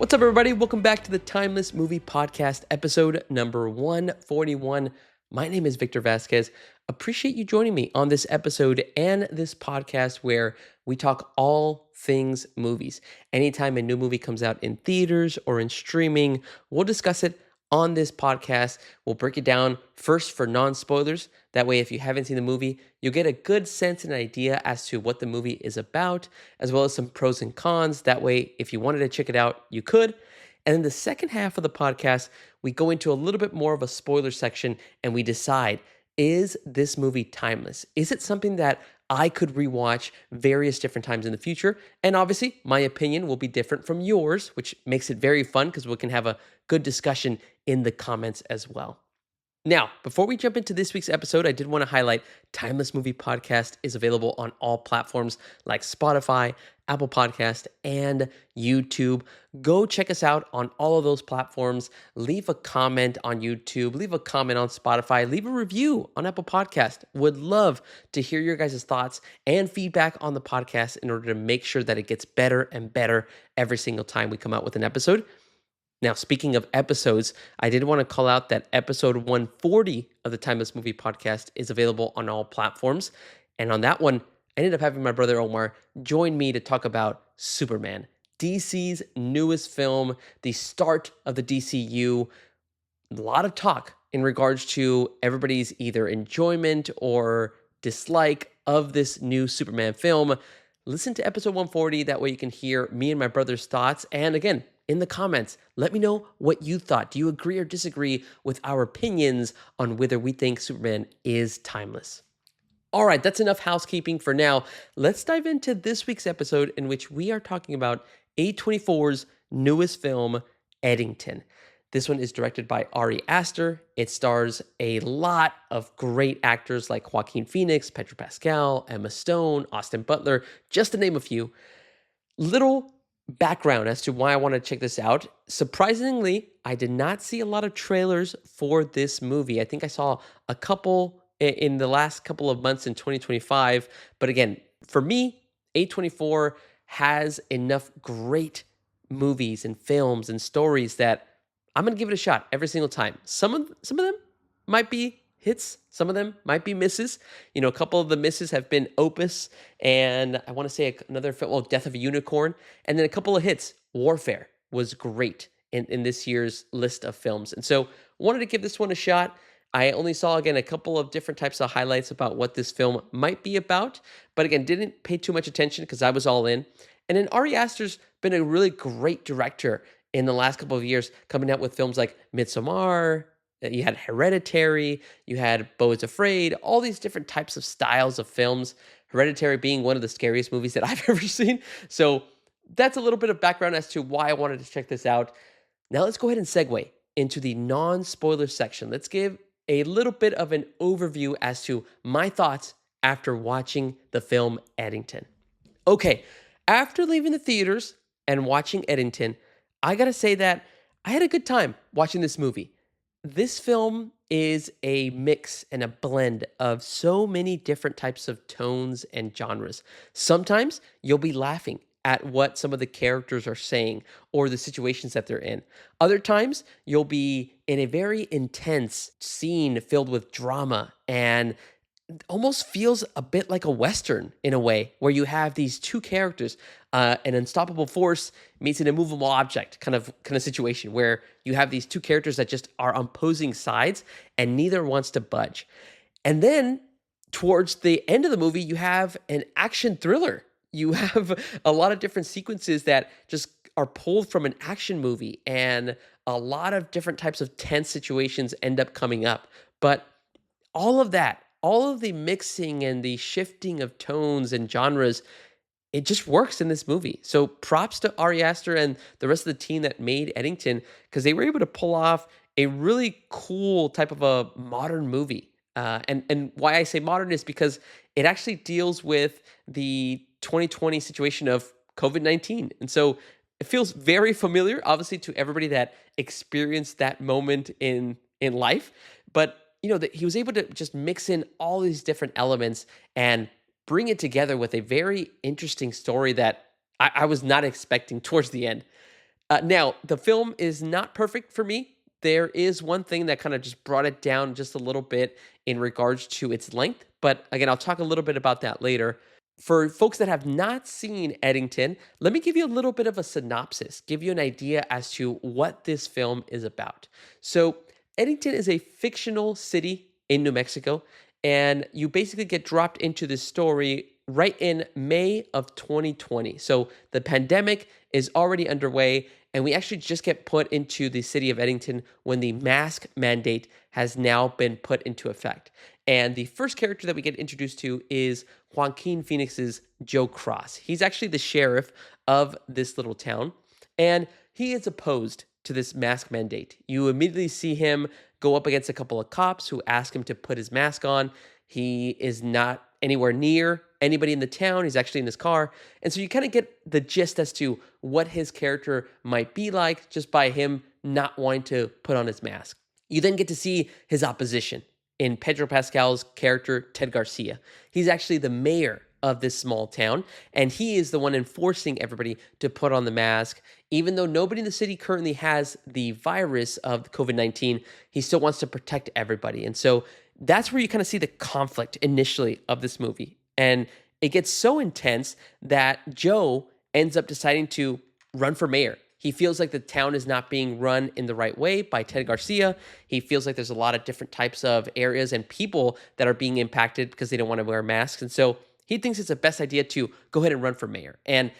What's up, everybody? Welcome back to the Timeless Movie Podcast, episode number 141. My name is Victor Vasquez. Appreciate you joining me on this episode and this podcast where we talk all things movies. Anytime a new movie comes out in theaters or in streaming, we'll discuss it on this podcast. We'll break it down first for non-spoilers. That way, if you haven't seen the movie, you'll get a good sense and idea as to what the movie is about, as well as some pros and cons. That way, if you wanted to check it out, you could. And then the second half of the podcast, we go into a little bit more of a spoiler section and we decide, is this movie timeless? Is it something that I could rewatch various different times in the future? And obviously, my opinion will be different from yours, which makes it very fun because we can have a good discussion in the comments as well. Now, before we jump into this week's episode, I did want to highlight Timeless Movie Podcast is available on all platforms like Spotify, Apple Podcast, and YouTube. Go check us out on all of those platforms. Leave a comment on YouTube, leave a comment on Spotify, leave a review on Apple Podcast. Would love to hear your guys' thoughts and feedback on the podcast in order to make sure that it gets better and better every single time we come out with an episode. Now, speaking of episodes, I did want to call out that episode 140 of the Timeless Movie Podcast is available on all platforms. And on that one, I ended up having my brother Omar join me to talk about Superman, DC's newest film, the start of the DCU. A lot of talk in regards to everybody's either enjoyment or dislike of this new Superman film. Listen to episode 140. That way you can hear me and my brother's thoughts. And again, in the comments, let me know what you thought. Do you agree or disagree with our opinions on whether we think Superman is timeless? All right, that's enough housekeeping for now. Let's dive into this week's episode in which we are talking about A24's newest film, Eddington. This one is directed by Ari Aster. It stars a lot of great actors like Joaquin Phoenix, Pedro Pascal, Emma Stone, Austin Butler, just to name a few. Little background as to why I want to check this out. Surprisingly, I did not see a lot of trailers for this movie. I think I saw a couple in the last couple of months in 2025. But again, for me, A24 has enough great movies and films and stories that I'm going to give it a shot every single time. Some of them might be hits. Some of them might be misses. You know, a couple of the misses have been Opus, and I want to say another film, well, Death of a Unicorn, and then a couple of hits. Warfare was great in this year's list of films. And so wanted to give this one a shot. I only saw, again, a couple of different types of highlights about what this film might be about, but again, didn't pay too much attention because I was all in. And then Ari Aster's been a really great director in the last couple of years, coming out with films like Midsommar. You had Hereditary, you had Beau is Afraid, all these different types of styles of films. Hereditary being one of the scariest movies that I've ever seen. So that's a little bit of background as to why I wanted to check this out. Now let's go ahead and segue into the non-spoiler section. Let's give a little bit of an overview as to my thoughts after watching the film Eddington. Okay, after leaving the theaters and watching Eddington, I gotta say that I had a good time watching this movie. This film is a mix and a blend of so many different types of tones and genres. Sometimes you'll be laughing at what some of the characters are saying or the situations that they're in. Other times you'll be in a very intense scene filled with drama and almost feels a bit like a Western in a way, where you have these two characters, an unstoppable force meets an immovable object kind of situation, where you have these two characters that just are on opposing sides and neither wants to budge. And then towards the end of the movie, you have an action thriller. You have a lot of different sequences that just are pulled from an action movie, and a lot of different types of tense situations end up coming up. But all of that, all of the mixing and the shifting of tones and genres, it just works in this movie. So props to Ari Aster and the rest of the team that made Eddington, because they were able to pull off a really cool type of a modern movie. And why I say modern is because it actually deals with the 2020 situation of COVID-19. And so it feels very familiar, obviously, to everybody that experienced that moment in life. But you know, that he was able to just mix in all these different elements and bring it together with a very interesting story that I was not expecting towards the end. Now, the film is not perfect for me. There is one thing that kind of just brought it down just a little bit in regards to its length. But again, I'll talk a little bit about that later. For folks that have not seen Eddington, let me give you a little bit of a synopsis, give you an idea as to what this film is about. So, Eddington is a fictional city in New Mexico, and you basically get dropped into this story right in May of 2020. So, the pandemic is already underway, and we actually just get put into the city of Eddington when the mask mandate has now been put into effect. And the first character that we get introduced to is Joaquin Phoenix's Joe Cross. He's actually the sheriff of this little town, and he is opposed to this mask mandate. You immediately see him go up against a couple of cops who ask him to put his mask on. He is not anywhere near anybody in the town. He's actually in his car. And so you kind of get the gist as to what his character might be like just by him not wanting to put on his mask. You then get to see his opposition in Pedro Pascal's character, Ted Garcia. He's actually the mayor of this small town, and he is the one enforcing everybody to put on the mask. Even though nobody in the city currently has the virus of COVID 19, he still wants to protect everybody. And so that's where you kind of see the conflict initially of this movie. And it gets so intense that Joe ends up deciding to run for mayor. He feels like the town is not being run in the right way by Ted Garcia. He feels like there's a lot of different types of areas and people that are being impacted because they don't want to wear masks. And so he thinks it's the best idea to go ahead and run for mayor. And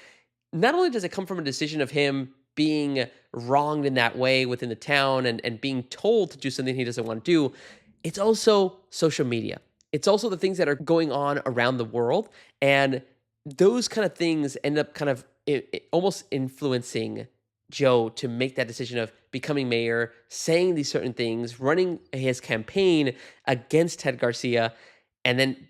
not only does it come from a decision of him being wronged in that way within the town and being told to do something he doesn't want to do, it's also social media. It's also the things that are going on around the world. And those kind of things end up kind of almost influencing Joe to make that decision of becoming mayor, saying these certain things, running his campaign against Ted Garcia. And then,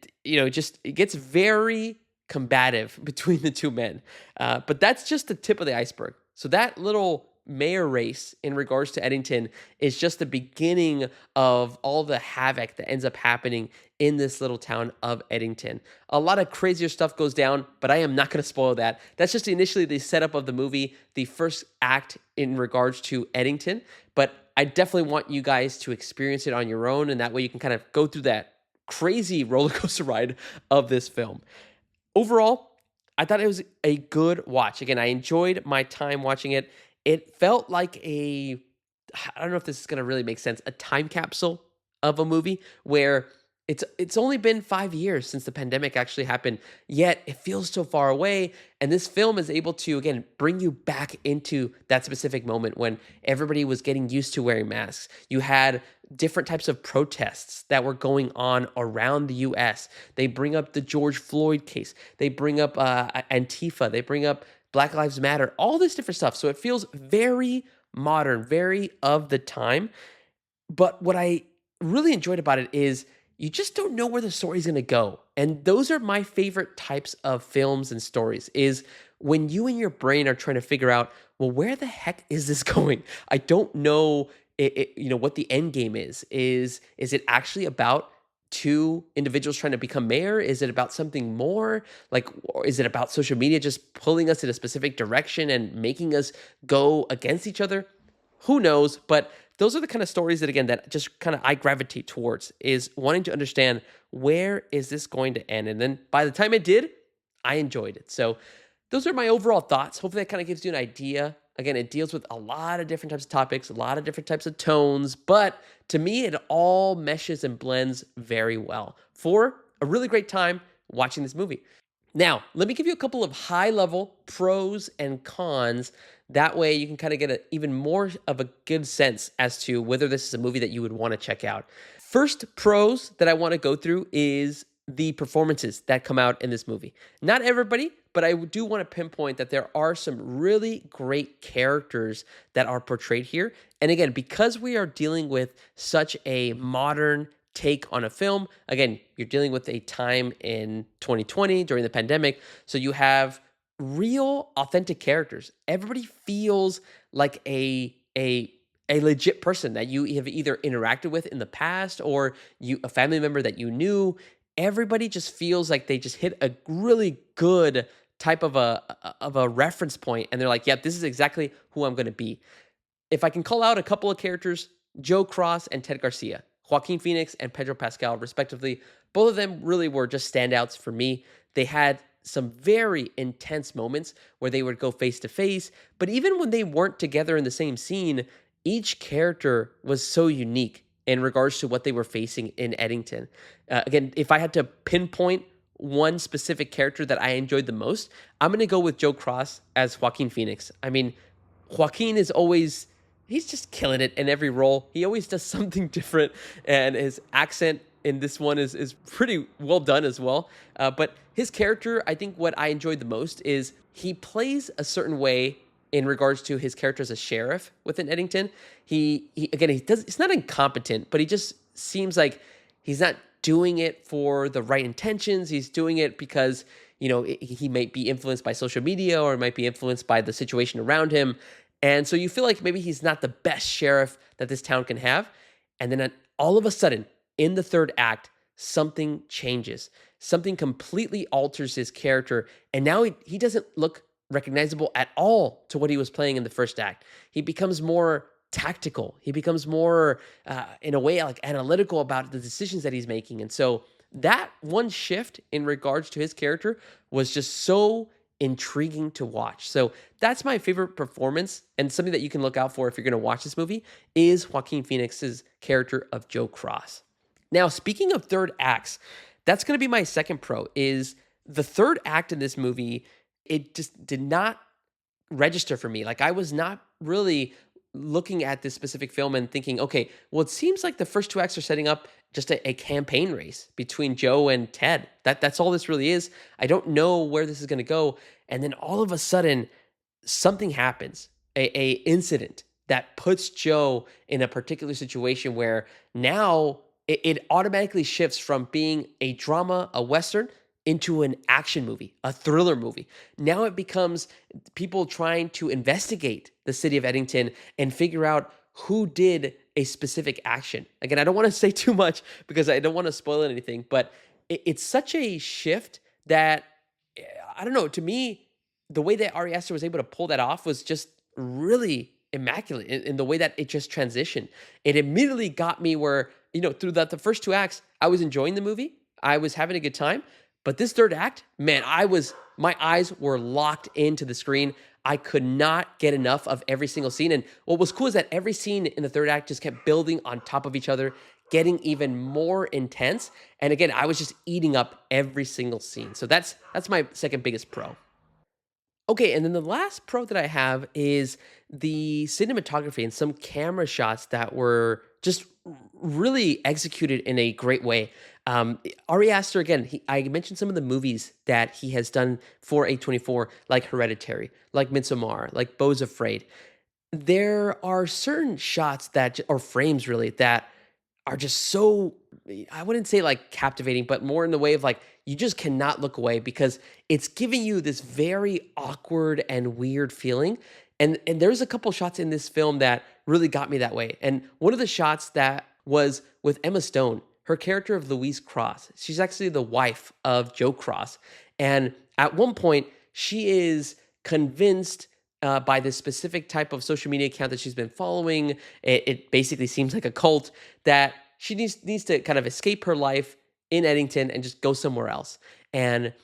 just it gets very combative between the two men. But that's just the tip of the iceberg. So that little mayor race in regards to Eddington is just the beginning of all the havoc that ends up happening in this little town of Eddington. A lot of crazier stuff goes down, but I am not going to spoil that. That's just initially the setup of the movie, the first act in regards to Eddington. But I definitely want you guys to experience it on your own, and that way you can kind of go through that crazy roller coaster ride of this film. Overall, I thought it was a good watch. Again, I enjoyed my time watching it. It felt like I don't know if this is going to really make sense, a time capsule of a movie where it's only been 5 years since the pandemic actually happened, yet it feels so far away. And this film is able to, again, bring you back into that specific moment when everybody was getting used to wearing masks. You had different types of protests that were going on around the US. They bring up the George Floyd case. They bring up Antifa. They bring up Black Lives Matter, all this different stuff. So it feels very modern, very of the time. But what I really enjoyed about it is you just don't know where the story's going to go. And those are my favorite types of films and stories is when you and your brain are trying to figure out, well, where the heck is this going? I don't know what the end game is. Is it actually about two individuals trying to become mayor? Is it about something more? Like, or is it about social media just pulling us in a specific direction and making us go against each other? Who knows? But those are the kind of stories that, again, that just kind of I gravitate towards is wanting to understand where is this going to end? And then by the time it did, I enjoyed it. So those are my overall thoughts. Hopefully that kind of gives you an idea. Again, it deals with a lot of different types of topics, a lot of different types of tones, but to me, it all meshes and blends very well for a really great time watching this movie. Now, let me give you a couple of high-level pros and cons. That way you can kind of get even more of a good sense as to whether this is a movie that you would want to check out. First pros that I want to go through is the performances that come out in this movie. Not everybody, but I do want to pinpoint that there are some really great characters that are portrayed here. And again, because we are dealing with such a modern take on a film, again, you're dealing with a time in 2020 during the pandemic. So you have real authentic characters. Everybody feels like a legit person that you have either interacted with in the past or a family member that you knew. Everybody just feels like they just hit a really good type of a reference point, and they're like, "Yep, this is exactly who I'm going to be." If I can call out a couple of characters, Joe Cross and Ted Garcia, Joaquin Phoenix and Pedro Pascal, respectively, both of them really were just standouts for me. They had some very intense moments where they would go face to face, but even when they weren't together in the same scene, each character was so unique in regards to what they were facing in Eddington. Again, if I had to pinpoint one specific character that I enjoyed the most, I'm going to go with Joe Cross as Joaquin Phoenix. I mean, Joaquin is always he's just killing it in every role. He always does something different, and his accent in this one is pretty well done as well. But his character, I think, what I enjoyed the most is he plays a certain way in regards to his character as a sheriff within Eddington. He again he's not incompetent, but he just seems like he's not doing it for the right intentions. He's doing it because he might be influenced by social media or might be influenced by the situation around him. And so you feel like maybe he's not the best sheriff that this town can have. And then all of a sudden, in the third act, something changes. Something completely alters his character. And now he doesn't look recognizable at all to what he was playing in the first act. He becomes more tactical. He becomes more, in a way, like analytical about the decisions that he's making. And so that one shift in regards to his character was just so intriguing to watch. So that's my favorite performance, and something that you can look out for if you're going to watch this movie is Joaquin Phoenix's character of Joe Cross. Now, speaking of third acts, that's going to be my second pro. Is the third act in this movie? It just did not register for me. Like, I was not really looking at this specific film and thinking, okay, well, it seems like the first two acts are setting up just a campaign race between Joe and Ted. That's all this really is. I don't know where this is going to go. And then all of a sudden, something happens, a incident that puts Joe in a particular situation where now it automatically shifts from being a drama, a Western, into an action movie, a thriller movie. Now it becomes people trying to investigate the city of Eddington and figure out who did a specific action. Again, I don't want to say too much because I don't want to spoil anything, but it's such a shift that, I don't know, to me, the way that Ari Aster was able to pull that off was just really immaculate in the way that it just transitioned. It immediately got me where, through the first two acts, I was enjoying the movie. I was having a good time. But this third act, man, my eyes were locked into the screen. I could not get enough of every single scene. And what was cool is that every scene in the third act just kept building on top of each other, getting even more intense. And again, I was just eating up every single scene. So that's my second biggest pro. Okay, and then the last pro that I have is the cinematography and some camera shots that were just really executed in a great way. Ari Aster, again, I mentioned some of the movies that he has done for A24, like Hereditary, like Midsommar, like Beau's Afraid. There are certain shots or frames really, that are just so, I wouldn't say like captivating, but more in the way of like, you just cannot look away because it's giving you this very awkward and weird feeling. And there's a couple shots in this film that really got me that way. And one of the shots that was with Emma Stone, her character of Louise Cross. She's actually the wife of Joe Cross. And at one point, she is convinced by this specific type of social media account that she's been following. It basically seems like a cult, that she needs to kind of escape her life in Eddington and just go somewhere else. And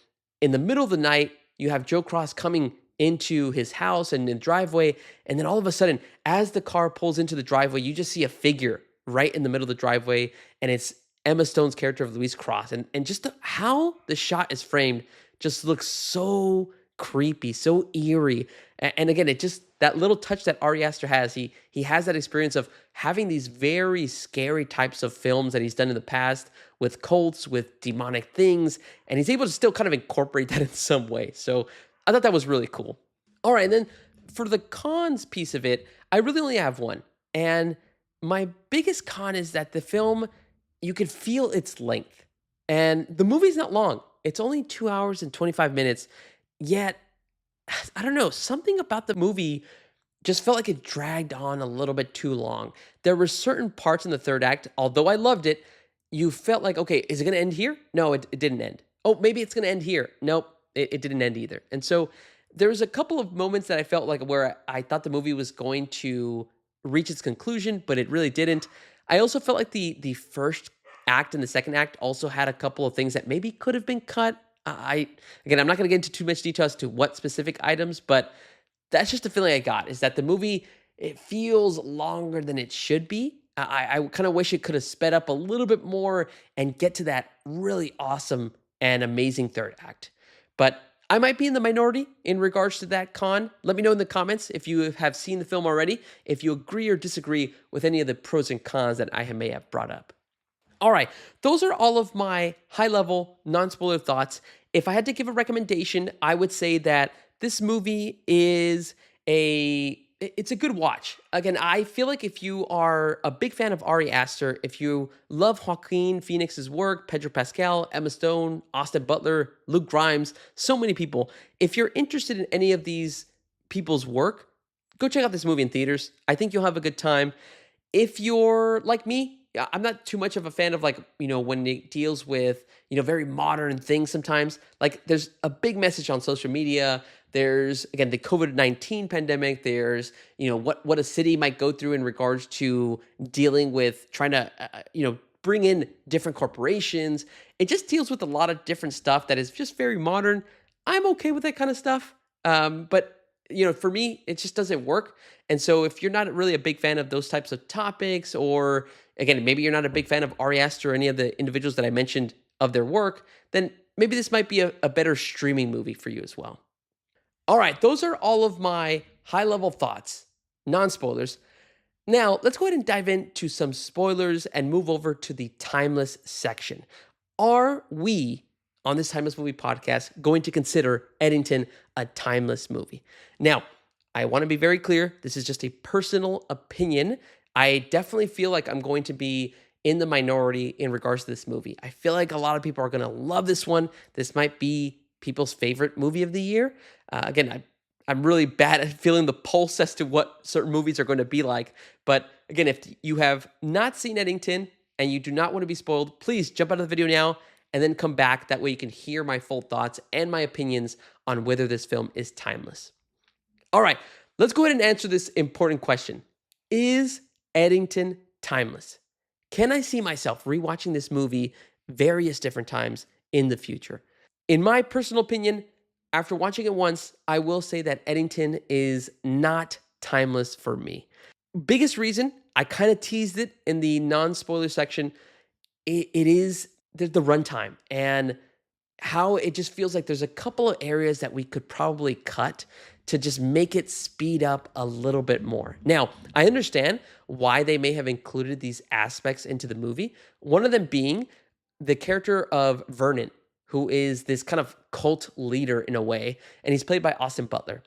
in the middle of the night, you have Joe Cross coming into his house and in the driveway. And then all of a sudden, as the car pulls into the driveway, you just see a figure right in the middle of the driveway. And it's Emma Stone's character of Louise Cross. And just how the shot is framed just looks so creepy, so eerie. And again, it just, that little touch that Ari Aster has, he has that experience of having these very scary types of films that he's done in the past with cults, with demonic things, and he's able to still kind of incorporate that in some way. So I thought that was really cool. All right, and then for the cons piece of it, I really only have one. And my biggest con is that the film, you can feel its length. And the movie's not long. It's only 2 hours and 25 minutes. Yet, I don't know, something about the movie just felt like it dragged on a little bit too long. There were certain parts in the third act, although I loved it, you felt like, okay, is it going to end here? No, it didn't end. Oh, maybe it's going to end here. Nope, it didn't end either. And so there was a couple of moments that I felt like where I thought the movie was going to reach its conclusion, but it really didn't. I also felt like the first act and the second act also had a couple of things that maybe could have been cut. Again, I'm not going to get into too much detail as to what specific items, but that's just the feeling I got is that the movie it feels longer than it should be. I kind of wish it could have sped up a little bit more and get to that really awesome and amazing third act. But I might be in the minority in regards to that con. Let me know in the comments if you have seen the film already, if you agree or disagree with any of the pros and cons that may have brought up. All right, those are all of my high level, non spoiler thoughts. If I had to give a recommendation, I would say that this movie is it's a good watch. Again, I feel like if you are a big fan of Ari Aster, if you love Joaquin Phoenix's work, Pedro Pascal, Emma Stone, Austin Butler, Luke Grimes, so many people, if you're interested in any of these people's work, go check out this movie in theaters. I think you'll have a good time. If you're like me, I'm not too much of a fan of like, when it deals with, very modern things sometimes. Like there's a big message on social media. There's again the COVID-19 pandemic. There's, what a city might go through in regards to dealing with trying to bring in different corporations. It just deals with a lot of different stuff that is just very modern. I'm okay with that kind of stuff. But for me, it just doesn't work. And so if you're not really a big fan of those types of topics, or again, maybe you're not a big fan of Ari Aster or any of the individuals that I mentioned of their work, then maybe this might be a better streaming movie for you as well. All right, those are all of my high level thoughts, non spoilers. Now, let's go ahead and dive into some spoilers and move over to the timeless section. Are we on this Timeless Movie podcast going to consider Eddington a timeless movie? Now, I want to be very clear. This is just a personal opinion. I definitely feel like I'm going to be in the minority in regards to this movie. I feel like a lot of people are going to love this one. This might be people's favorite movie of the year. Again, I'm really bad at feeling the pulse as to what certain movies are going to be like. But again, if you have not seen Eddington and you do not want to be spoiled, please jump out of the video now and then come back. That way you can hear my full thoughts and my opinions on whether this film is timeless. All right, let's go ahead and answer this important question. Is Eddington timeless? Can I see myself rewatching this movie various different times in the future? In my personal opinion, after watching it once, I will say that Eddington is not timeless for me. Biggest reason, I kind of teased it in the non-spoiler section, it is the runtime and how it just feels like there's a couple of areas that we could probably cut to just make it speed up a little bit more. Now, I understand why they may have included these aspects into the movie. One of them being the character of Vernon, who is this kind of cult leader in a way, and he's played by Austin Butler.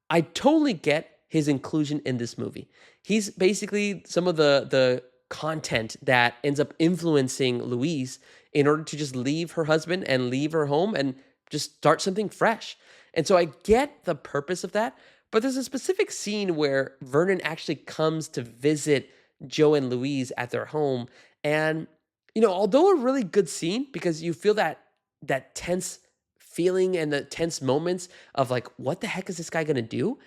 I totally get his inclusion in this movie. He's basically some of the content that ends up influencing Louise in order to just leave her husband and leave her home and just start something fresh. And so I get the purpose of that, but there's a specific scene where Vernon actually comes to visit Joe and Louise at their home. And, although a really good scene because you feel that tense feeling and the tense moments of like, what the heck is this guy going to do?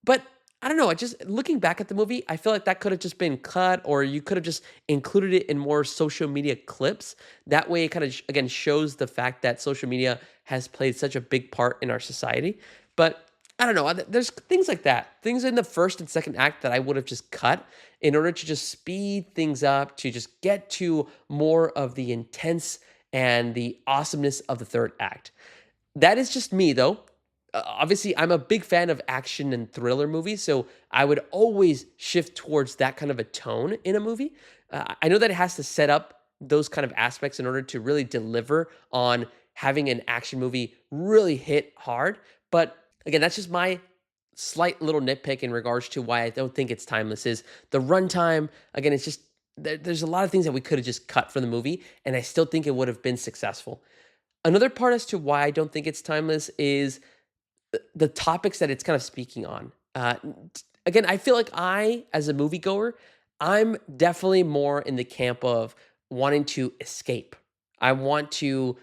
But I don't know. I just looking back at the movie, I feel like that could have just been cut, or you could have just included it in more social media clips. That way, it kind of again shows the fact that social media has played such a big part in our society. But I don't know. There's things like that, things in the first and second act that I would have just cut in order to just speed things up, to just get to more of the intense and the awesomeness of the third act. That is just me, though. Obviously, I'm a big fan of action and thriller movies, so I would always shift towards that kind of a tone in a movie. I know that it has to set up those kind of aspects in order to really deliver on having an action movie really hit hard. But again, that's just my slight little nitpick in regards to why I don't think it's timeless is the runtime. Again, it's just there's a lot of things that we could have just cut from the movie, and I still think it would have been successful. Another part as to why I don't think it's timeless is the topics that it's kind of speaking on. Again, I feel like as a moviegoer, I'm definitely more in the camp of wanting to escape. I want to,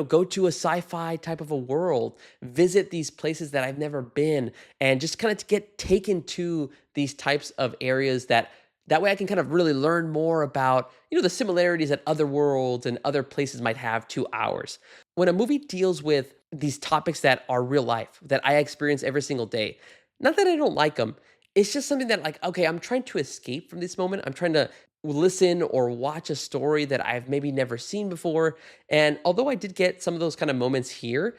go to a sci-fi type of a world, visit these places that I've never been, and just kind of get taken to these types of areas that way I can kind of really learn more about, the similarities that other worlds and other places might have to ours. When a movie deals with these topics that are real life, that I experience every single day, not that I don't like them, it's just something that, like, okay, I'm trying to escape from this moment. I'm trying to listen or watch a story that I've maybe never seen before. And although I did get some of those kind of moments here,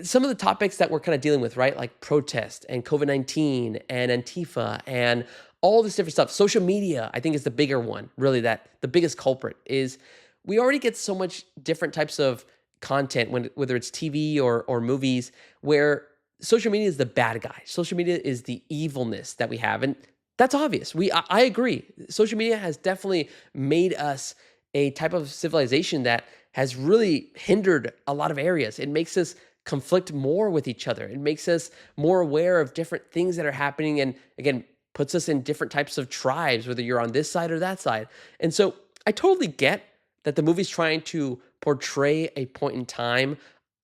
some of the topics that we're kind of dealing with, right? Like protest and COVID-19 and Antifa and all this different stuff. Social media, I think, is the bigger one, really, that the biggest culprit is we already get so much different types of content, whether it's TV or movies, where social media is the bad guy. Social media is the evilness that we have. And that's obvious. I agree. Social media has definitely made us a type of civilization that has really hindered a lot of areas. It makes us conflict more with each other. It makes us more aware of different things that are happening, and again, puts us in different types of tribes, whether you're on this side or that side. And so I totally get that the movie's trying to portray a point in time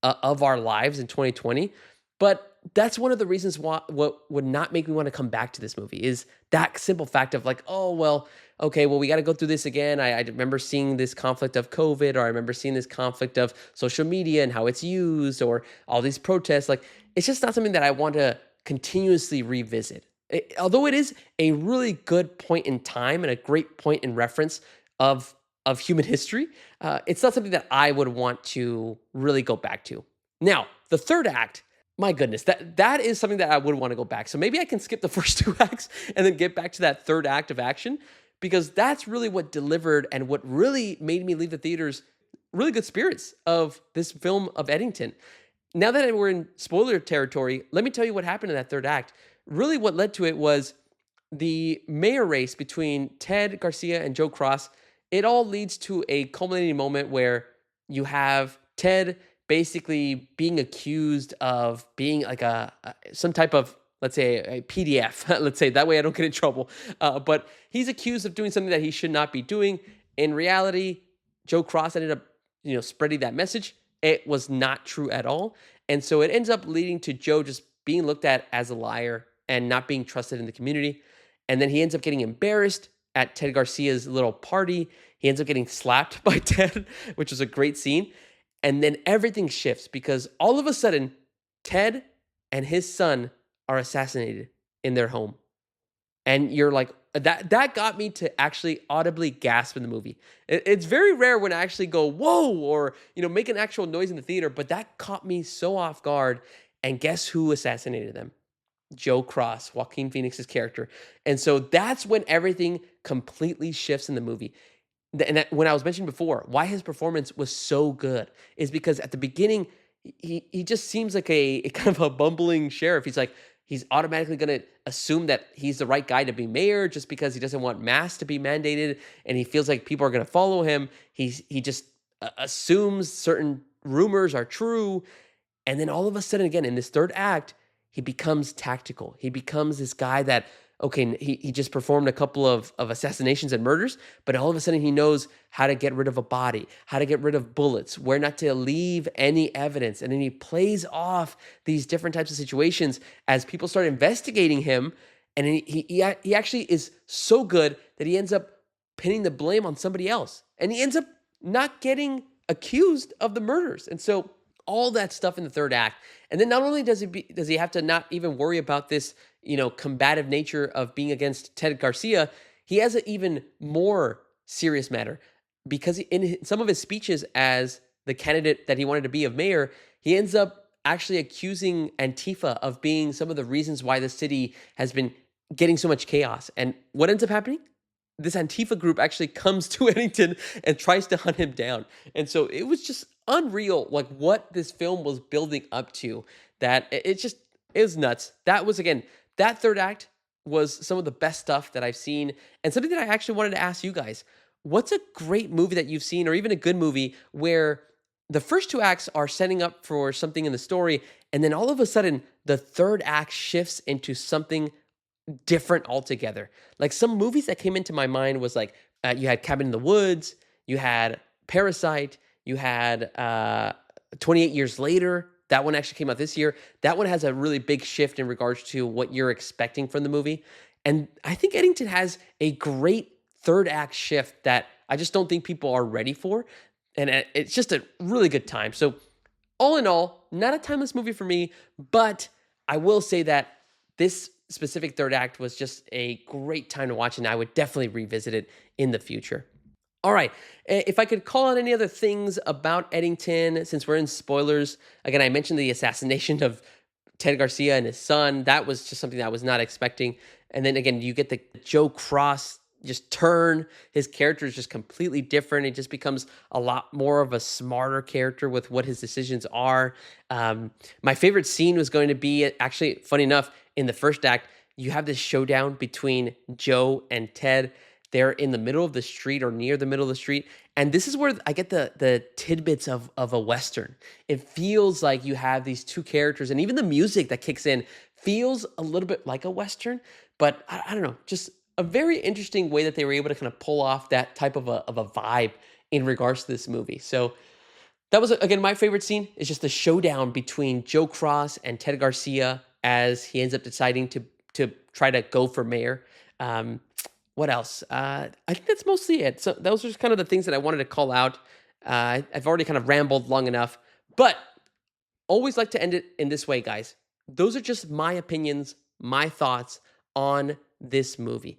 of our lives in 2020, but that's one of the reasons why what would not make me want to come back to this movie is that simple fact of like, oh, well, okay, well, we got to go through this again. I remember seeing this conflict of COVID, or I remember seeing this conflict of social media and how it's used, or all these protests. Like, it's just not something that I want to continuously revisit. Although it is a really good point in time and a great point in reference of human history, it's not something that I would want to really go back to. Now, the third act, my goodness, that is something that I would want to go back. So maybe I can skip the first two acts and then get back to that third act of action, because that's really what delivered and what really made me leave the theaters really good spirits of this film of Eddington. Now that we're in spoiler territory, let me tell you what happened in that third act. Really, what led to it was the mayor race between Ted Garcia and Joe Cross. It all leads to a culminating moment where you have Ted basically being accused of being like some type of, let's say, a PDF. Let's say that way I don't get in trouble. But he's accused of doing something that he should not be doing. In reality, Joe Cross ended up, spreading that message. It was not true at all, and so it ends up leading to Joe just being looked at as a liar and not being trusted in the community. And then he ends up getting embarrassed at Ted Garcia's little party. He ends up getting slapped by Ted, which was a great scene. And then everything shifts because all of a sudden, Ted and his son are assassinated in their home. And you're like, that got me to actually audibly gasp in the movie. It's very rare when I actually go, whoa, or, make an actual noise in the theater, but that caught me so off guard. And guess who assassinated them? Joe Cross, Joaquin Phoenix's character. And so that's when everything completely shifts in the movie. And when I was mentioning before, why his performance was so good is because at the beginning, he just seems like a kind of a bumbling sheriff. He's automatically going to assume that he's the right guy to be mayor just because he doesn't want masks to be mandated, and he feels like people are going to follow him. He just assumes certain rumors are true, and then all of a sudden, again, in this third act, he becomes tactical. He becomes this guy that, okay, he just performed a couple of assassinations and murders, but all of a sudden he knows how to get rid of a body, how to get rid of bullets, where not to leave any evidence. And then he plays off these different types of situations as people start investigating him. And he actually is so good that he ends up pinning the blame on somebody else. And he ends up not getting accused of the murders. And so all that stuff in the third act. And then not only does he have to not even worry about this, combative nature of being against Ted Garcia, he has an even more serious matter because in some of his speeches as the candidate that he wanted to be of mayor, he ends up actually accusing Antifa of being some of the reasons why the city has been getting so much chaos. And what ends up happening? This Antifa group actually comes to Eddington and tries to hunt him down. And so it was just unreal, like what this film was building up to, that it was nuts. That was, again, that third act was some of the best stuff that I've seen, and something that I actually wanted to ask you guys. What's a great movie that you've seen, or even a good movie, where the first two acts are setting up for something in the story, and then all of a sudden, the third act shifts into something different altogether? Like some movies that came into my mind was like, you had Cabin in the Woods, you had Parasite, You had 28 Years Later. That one actually came out this year. That one has a really big shift in regards to what you're expecting from the movie. And I think Eddington has a great third act shift that I just don't think people are ready for. And it's just a really good time. So, all in all, not a timeless movie for me, but I will say that this specific third act was just a great time to watch, and I would definitely revisit it in the future. All right. If I could call out any other things about Eddington, since we're in spoilers, again, I mentioned the assassination of Ted Garcia and his son. That was just something that I was not expecting. And then again, you get the Joe Cross just turn. His character is just completely different. It just becomes a lot more of a smarter character with what his decisions are. My favorite scene was going to be actually, funny enough, in the first act, you have this showdown between Joe and Ted. They're in the middle of the street or near the middle of the street. And this is where I get the tidbits of a Western. It feels like you have these two characters, and even the music that kicks in feels a little bit like a Western, but I don't know, just a very interesting way that they were able to kind of pull off that type of a vibe in regards to this movie. So that was, again, my favorite scene is just the showdown between Joe Cross and Ted Garcia as he ends up deciding to try to go for mayor. What else? I think that's mostly it. So those are just kind of the things that I wanted to call out. I've already kind of rambled long enough, but always like to end it in this way, guys. Those are just my opinions, my thoughts on this movie.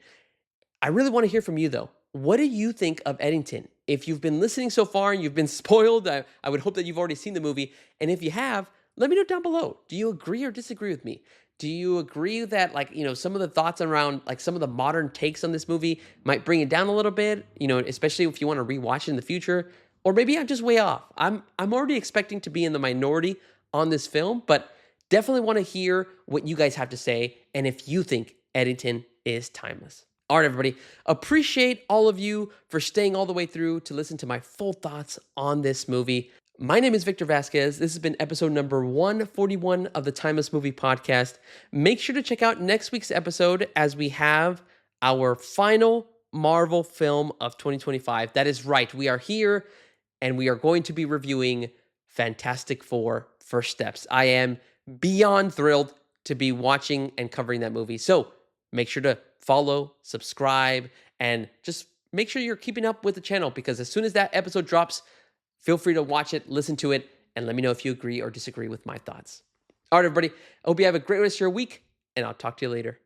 I really want to hear from you, though. What do you think of Eddington? If you've been listening so far and you've been spoiled, I would hope that you've already seen the movie. And if you have, let me know down below. Do you agree or disagree with me? Do you agree that, like, some of the thoughts around, like, some of the modern takes on this movie might bring it down a little bit, especially if you want to rewatch it in the future? Or maybe I'm just way off. I'm already expecting to be in the minority on this film, but definitely want to hear what you guys have to say and if you think Eddington is timeless. All right, everybody. Appreciate all of you for staying all the way through to listen to my full thoughts on this movie. My name is Victor Vasquez. This has been episode number 141 of the Timeless Movie Podcast. Make sure to check out next week's episode as we have our final Marvel film of 2025. That is right. We are here and we are going to be reviewing Fantastic Four: First Steps. I am beyond thrilled to be watching and covering that movie. So make sure to follow, subscribe, and just make sure you're keeping up with the channel, because as soon as that episode drops, feel free to watch it, listen to it, and let me know if you agree or disagree with my thoughts. All right, everybody. I hope you have a great rest of your week, and I'll talk to you later.